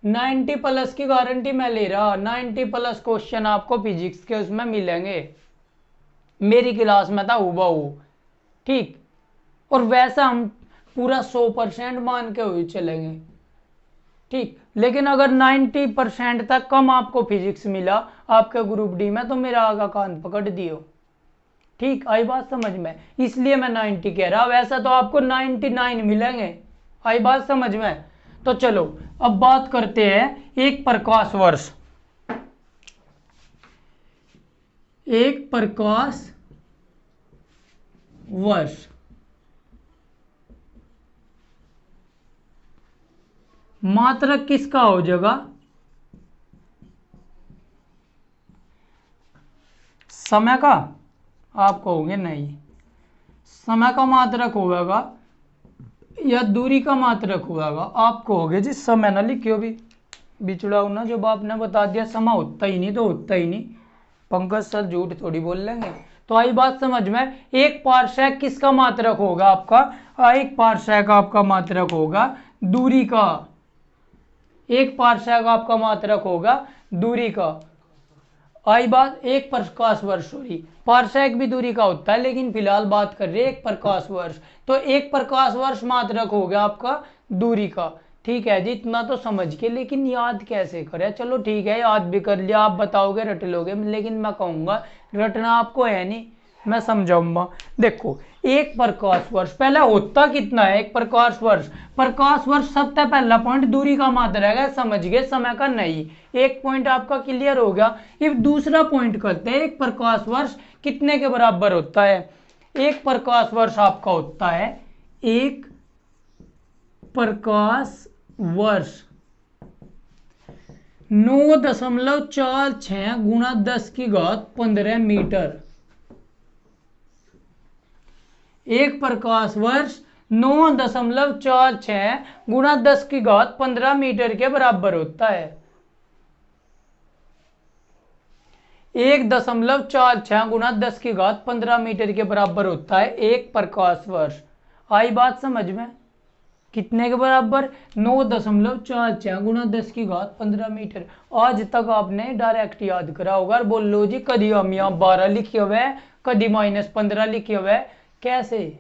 90 प्लस की गारंटी मैं ले रहा। 90 प्लस क्वेश्चन आपको फिजिक्स के उसमें मिलेंगे, मेरी क्लास में था हूबहू, ठीक। और वैसा हम पूरा 100% मान के हुए चलेंगे, ठीक। लेकिन अगर 90% तक कम आपको फिजिक्स मिला आपके ग्रुप डी में, तो मेरा आगा कान पकड़ दियो, ठीक। आई बात समझ में, इसलिए मैं 90 कह रहा, वैसा तो आपको 99 मिलेंगे। आई बात समझ में। तो चलो अब बात करते हैं एक प्रकाश वर्ष। एक प्रकाश वर्ष मात्रक किसका हो जाएगा? समय का? आप कहोगे नहीं, समय का मात्रक होगा या दूरी का मात्रक होगा? आप कहोगे जी समय ना लिखियो भी, बिचड़ा ना, जब आपने बता दिया समय होता ही नहीं तो होता ही नहीं। पंकज सर झूठ थोड़ी बोल लेंगे। तो आई बात समझ में। एक पारसेक किसका मात्रक होगा आपका? एक पारसेक आपका मात्रक होगा दूरी का। एक पारसेक आपका मात्रक होगा दूरी का। आई बात। एक प्रकाश वर्ष, सॉरी, पारसेक भी दूरी का होता है, लेकिन फिलहाल बात कर रहे हैं एक प्रकाश वर्ष। तो एक प्रकाश वर्ष मात्रक हो गया आपका दूरी का, ठीक है जी। इतना तो समझ के, लेकिन याद कैसे करें? चलो ठीक है, याद भी कर लिया, आप बताओगे रट लोगे, लेकिन मैं कहूंगा रटना आपको है नहीं, मैं समझाऊंगा। देखो एक प्रकाश वर्ष पहले होता कितना है? एक प्रकाश वर्ष, प्रकाश वर्ष सबसे पहला पॉइंट दूरी का मात्रक है, समझ गए, समय का नहीं। एक पॉइंट आपका क्लियर हो गया। ये दूसरा पॉइंट करते हैं, एक प्रकाश वर्ष कितने के बराबर होता है? एक प्रकाश वर्ष आपका होता है, एक प्रकाश वर्ष 9.46 गुणा 10⁻15 मीटर। एक प्रकाश वर्ष 9.46 गुणा 10⁻15 मीटर के बराबर होता है। 1.46 गुणा 10⁻15 मीटर के बराबर होता है एक प्रकाश वर्ष। आई बात समझ में? कितने के बराबर? 9.46 गुणा 10⁻15 मीटर। आज तक आपने डायरेक्ट याद करा होगा। और बोल लो जी कभी हम यहाँ 12 लिखे हुए, कभी -15 लिखे हुए, कैसे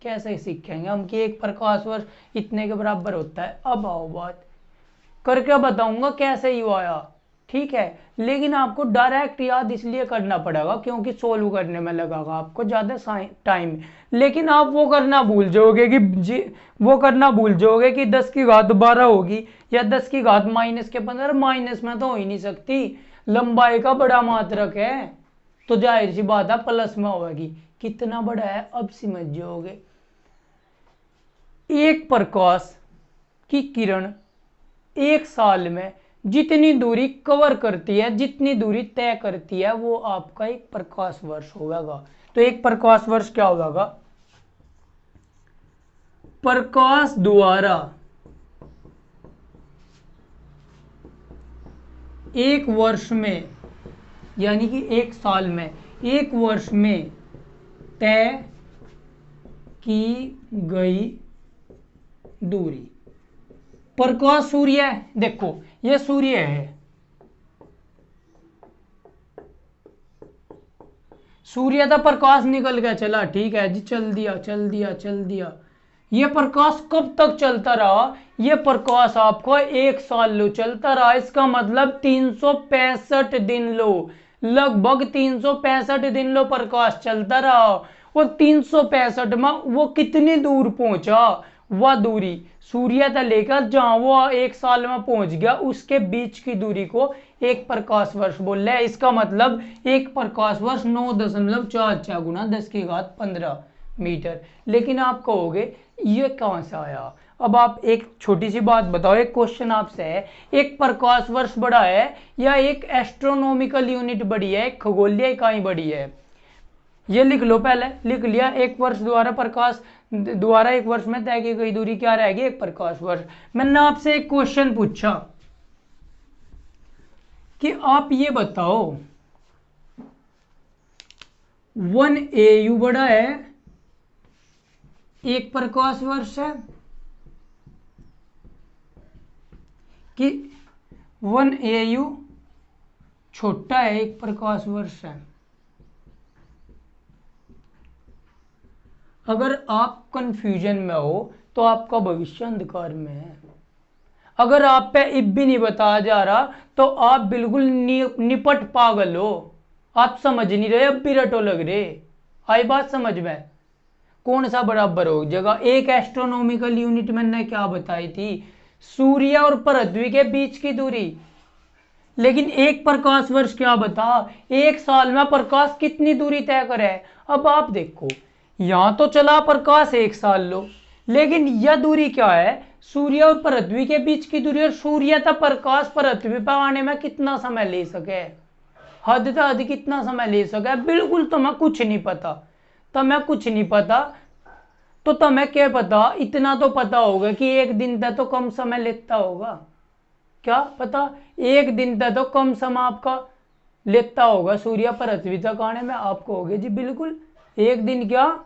कैसे सीखेंगे हम कि एक प्रकाश वर्ष इतने के बराबर होता है? अब आओ बात करके बताऊंगा कैसे ही आया, ठीक है। लेकिन आपको डायरेक्ट याद इसलिए करना पड़ेगा क्योंकि सोल्व करने में लगेगा आपको ज्यादा टाइम। लेकिन आप वो करना भूल जाओगे कि 10⁻12 होगी या 10⁻−15। माइनस में तो हो ही नहीं सकती, लंबाई का बड़ा मात्रक है, तो जाहिर सी बात है प्लस में होगी। कितना बड़ा है अब समझ जाओगे। एक प्रकाश की किरण एक साल में जितनी दूरी कवर करती है, जितनी दूरी तय करती है, वो आपका एक प्रकाश वर्ष होगा। तो एक प्रकाश वर्ष क्या होगा? प्रकाश द्वारा एक वर्ष में, यानी कि एक साल में, एक वर्ष में तय की गई दूरी। प्रकाश सूर्य, देखो ये सूर्य है, सूर्य था, प्रकाश निकल गया, चला ठीक है जी, चल दिया। ये प्रकाश कब तक चलता रहा? ये प्रकाश आपको एक साल लो चलता रहा। इसका मतलब 365 दिन लो, लगभग 365 दिन लो प्रकाश चलता रहा। और 365 में वो कितनी दूर पहुंचा? वह दूरी सूर्य से लेकर जहां वो एक साल में पहुंच गया, उसके बीच की दूरी को एक प्रकाश वर्ष बोल रहे हैं। इसका मतलब एक प्रकाश वर्ष 9.46 गुणा 10⁻15 मीटर। लेकिन आप कहोगे ये कहां से आया? अब आप एक छोटी सी बात बताओ, एक क्वेश्चन आपसे है, एक प्रकाश वर्ष बड़ा है या एक एस्ट्रोनॉमिकल यूनिट बड़ी है, एक खगोलीय इकाई बड़ी है? ये लिख लो, पहले लिख लिया। एक वर्ष द्वारा प्रकाश द्वारा एक वर्ष में तय की गई दूरी क्या रहेगी? एक प्रकाश वर्ष। मैंने आपसे एक क्वेश्चन पूछा कि आप ये बताओ 1 AU बड़ा है, एक प्रकाश वर्ष है, कि 1 AU छोटा है, एक प्रकाश वर्ष है? अगर आप कंफ्यूजन में हो तो आपका भविष्य अंधकार में है। अगर आप पे इब भी नहीं बताया जा रहा तो आप बिल्कुल निपट पागल हो, आप समझ नहीं रहे, अब भी रटो लग रहे। आई बात समझ में? कौन सा बराबर हो जगह? एक एस्ट्रोनॉमिकल यूनिट मैंने क्या बताई थी? सूर्य और पृथ्वी के बीच की दूरी। लेकिन एक प्रकाश वर्ष क्या बता? एक साल में प्रकाश कितनी दूरी तय करे? अब आप देखो, यहां तो चला प्रकाश एक साल लो, लेकिन यह दूरी क्या है? सूर्य और पृथ्वी के बीच की दूरी। और सूर्य तक प्रकाश पृथ्वी पर आने में कितना समय ले सके? हद से हद कितना समय ले सके? बिल्कुल तुम्हें कुछ नहीं पता। तुम्हें कुछ नहीं पता तो तुम्हें क्या पता? इतना तो पता होगा कि एक दिन तक तो कम समय लेता होगा। क्या पता? एक दिन तक तो कम समय आपका लेता होगा सूर्य पृथ्वी तक आने में। आपको होगे जी बिल्कुल एक दिन क्या,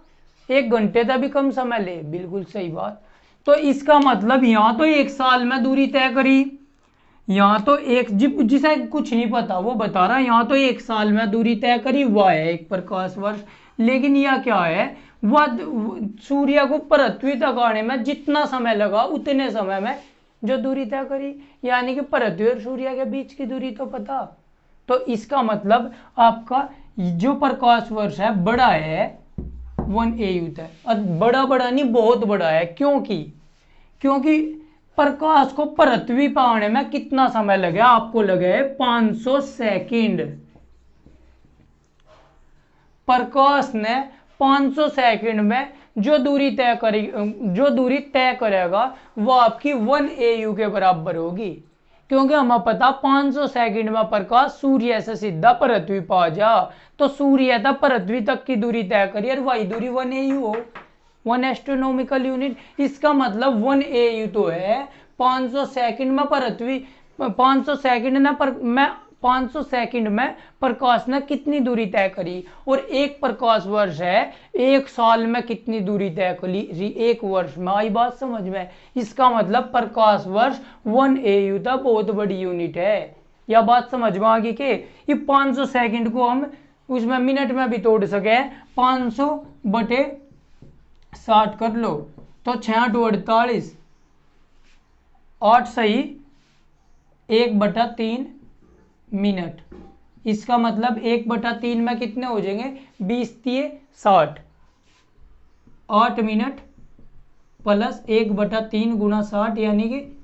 1 घंटे तक भी कम समय ले। बिल्कुल सही बात। तो इसका मतलब यहां तो एक साल में दूरी तय करी, यहां तो एक जिसे कुछ नहीं पता वो बता रहा, यहां तो एक साल में दूरी तय करी, वह है एक प्रकाश वर्ष। लेकिन यह क्या है? वह सूर्य को पृथ्वी तक आने में जितना समय लगा उतने समय में जो दूरी तय करी, यानी कि पृथ्वी और सूर्य के बीच की दूरी तो पता। तो इसका मतलब आपका जो प्रकाश वर्ष है बड़ा है 1 AU तक। और बड़ा बड़ा नहीं, बहुत बड़ा है। क्योंकि प्रकाश को पृथ्वी पर आने में कितना समय लगे? आपको लगे 500 सेकंड। प्रकाश ने 500 सेकंड में जो दूरी तय करेगा वो आपकी 1 AU के बराबर होगी। क्योंकि हमें पता 500 सेकंड में प्रकाश सूर्य से सीधा पृथ्वी पर आ जा, तो सूर्य तक पृथ्वी तक की दूरी तय करी और वही दूरी 1 AU हो, 1 एस्ट्रोनॉमिकल यूनिट। इसका मतलब 1 AU तो है 500 सेकंड में पृथ्वी 500 सेकंड में प्रकाश ने कितनी दूरी तय करी। और एक प्रकाश वर्ष है, एक साल में कितनी दूरी तय करी? एक वर्ष में। आई बात समझ में? इसका मतलब प्रकाश वर्ष 1 AU तक बहुत बड़ी यूनिट है। यह बात समझ में आ गई कि ये 500 सेकंड को हम उसमें मिनट में भी तोड़ सके। 500/60 कर लो तो 6×8 = 48, 8 सही 1/3 मिनट। इसका मतलब 1/3 में कितने हो जाएंगे? 20×3 = 60, 8 मिनट प्लस 1/3 × 60 यानी कि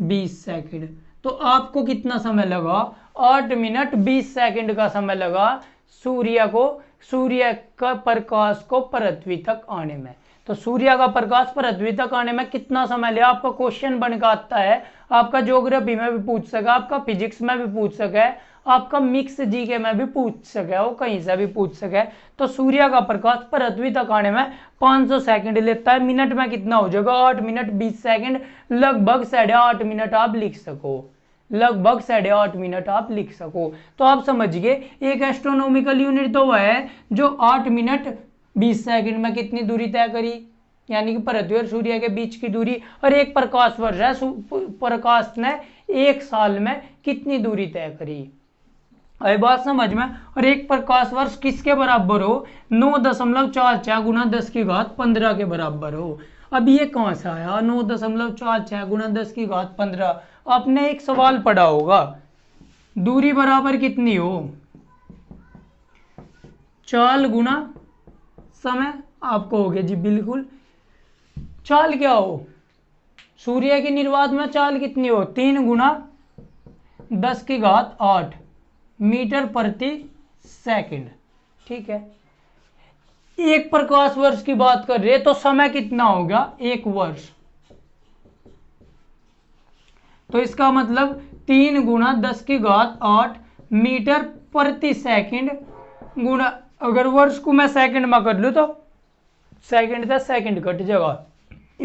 20 सेकंड। तो आपको कितना समय लगा? 8 मिनट 20 सेकंड का समय लगा सूर्य का प्रकाश को पृथ्वी तक आने में। तो सूर्य का प्रकाश पृथ्वी तक आने में कितना समय लिया? आपका क्वेश्चन बनकर आता है, आपका ज्योग्राफी में भी पूछ सका, आपका फिजिक्स में भी पूछ सके, आपका मिक्स जीके में भी पूछ सके, वो कहीं से भी पूछ सके। तो सूर्य का प्रकाश पृथ्वी तक आने में 500 सेकंड लेता है। मिनट में कितना हो जाएगा? 8 मिनट 20 सेकंड, लगभग 8.5 मिनट आप लिख सको, लगभग 8.5 मिनट आप लिख सको। तो आप समझिए एक एस्ट्रोनॉमिकल यूनिट तो वह है जो 8 मिनट 20 सेकंड में कितनी दूरी तय करी, यानी कि पृथ्वी और सूर्य के बीच की दूरी। और एक प्रकाश वर्ष है, प्रकाश ने एक साल में कितनी दूरी तय करी। आई बात समझ में? और एक प्रकाश वर्ष किसके बराबर हो? 9.46 × 10⁻15 के बराबर हो। अब ये कहां से आया 9.46 × 10⁻15? आपने एक सवाल पढ़ा होगा, दूरी बराबर कितनी हो? चाल गुना समय। आपको हो गया जी बिल्कुल। चाल क्या हो? सूर्य की निर्वात में चाल कितनी हो? 3 × 10⁸ मीटर प्रति सेकंड। ठीक है, एक प्रकाश वर्ष की बात कर रहे हैं तो समय कितना होगा? 1 वर्ष। तो इसका मतलब 3 गुणा 10 की घात 8 मीटर प्रति सेकंड गुणा, अगर वर्ष को मैं सेकंड में कर लूँ तो सेकंड से सेकंड कट जाएगा।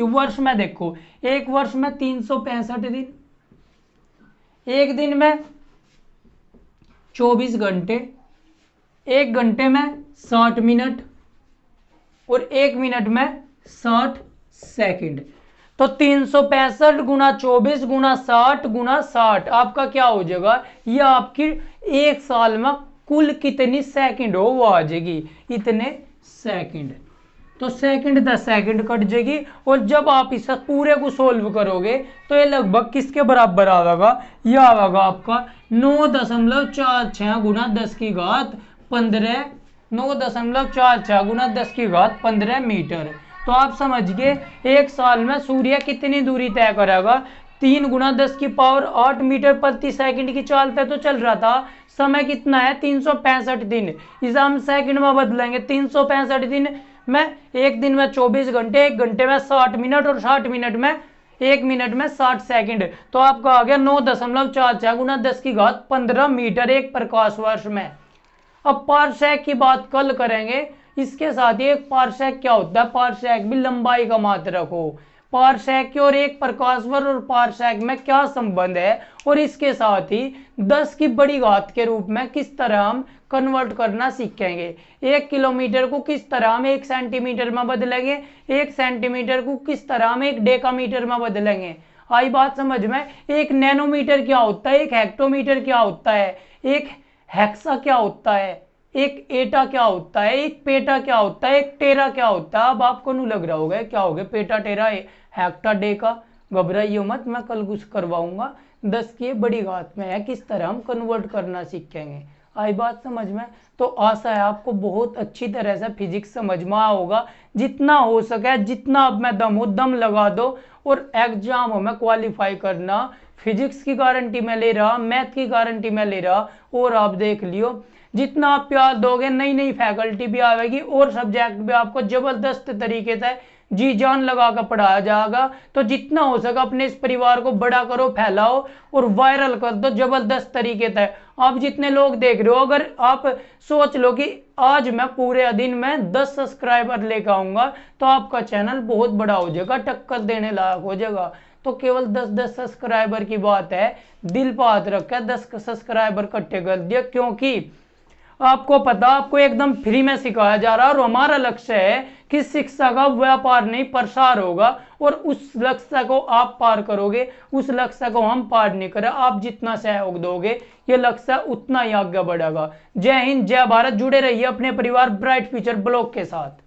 वर्ष में देखो, एक वर्ष में 365 दिन, एक दिन में 24 घंटे, एक घंटे में 60 मिनट और एक मिनट में 60 सेकंड। तो 365 गुणा 24 गुणा 60 गुणा 60 आपका क्या हो जाएगा, ये आपकी एक साल में कुल कितनी सेकंड हो वो आ जाएगी, इतने सेकंड। तो सेकंड 10 सेकंड कट जाएगी। और जब आप इस पूरे को सोल्व करोगे तो ये लगभग किसके बराबर आएगा, यह आएगा आपका 9.46 गुणा 10 की घात 15, 9.46 गुणा 10 की घात 15 मीटर। तो आप समझ गए एक साल में सूर्य कितनी दूरी तय करेगा, 3 गुणा 10 की पावर 8 मीटर प्रति सेकंड की चाल पे तो चल रहा था। समय कितना है, 365 दिन, इसे हम सेकंड में बदलेंगे। 365 दिन में एक दिन में 24 घंटे, एक घंटे में 60 मिनट और 60 मिनट में एक मिनट में 60 सेकंड। तो आपका आ गया 9.46 गुणा 10 की घात 15 मीटर एक प्रकाश वर्ष में। अब पारसेक की बात कल करेंगे, इसके साथ ही एक पारसेक क्या होता है, पारसेक भी लंबाई का मात्रक हो। पारसेक की और एक प्रकाश वर्ष और पारसेक में क्या संबंध है, और इसके साथ ही 10 की बड़ी घात के रूप में किस तरह हम कन्वर्ट करना सीखेंगे। 1 किलोमीटर को किस तरह हम 1 सेंटीमीटर में बदलेंगे, 1 सेंटीमीटर को किस तरह हम 1 डेकामीटर में बदलेंगे। आई बात समझ में। एक नैनोमीटर क्या होता है, एक हेक्टोमीटर क्या होता है, एक हेक्सा क्या होता है, एक एटा क्या होता है, एक पेटा क्या होता है, एक टेरा क्या होता है। अब आपको नहीं लग रहा होगा क्या हो गया पेटा टेरा हेक्टा डेका, घबराइए मत, मैं कल कुछ करवाऊंगा। 10 की बड़ी घात में है, किस तरह हम कन्वर्ट करना सीखेंगे। आई बात समझ में। तो आशा है आपको बहुत अच्छी तरह से फिजिक्स समझ में आया होगा। जितना हो सके, जितना अब मैं दम हो दम लगा दो और एग्जाम में क्वालिफाई करना। फिजिक्स की गारंटी मैं ले रहा, मैथ की गारंटी मैं ले रहा, और आप देख लियो जितना आप प्यार दोगे नई नई फैकल्टी भी आएगी और सब्जेक्ट भी आपको जबरदस्त तरीके से जी जान लगा कर पढ़ाया जाएगा। तो जितना हो सके अपने इस परिवार को बड़ा करो, फैलाओ और वायरल कर दो जबरदस्त तरीके से। आप जितने लोग देख रहे हो, अगर आप सोच लो कि आज मैं पूरे दिन में 10 सब्सक्राइबर लेकर आऊंगा तो आपका चैनल बहुत बड़ा हो जाएगा, टक्कर देने लायक हो जाएगा। तो केवल 10-10 सब्सक्राइबर की बात है, दिल पर हाथ रखकर 10 सब्सक्राइबर इकट्ठे कर दिया, क्योंकि आपको पता आपको एकदम फ्री में सिखाया जा रहा है। और हमारा लक्ष्य है कि शिक्षा का व्यापार नहीं प्रसार होगा, और उस लक्ष्य को आप पार करोगे, उस लक्ष्य को हम पार नहीं करें। आप जितना सहयोग दोगे ये लक्ष्य उतना ही आगे बढ़ेगा। जय हिंद, जय भारत। जुड़े रहिए अपने परिवार ब्राइट फ्यूचर ब्लॉग के साथ।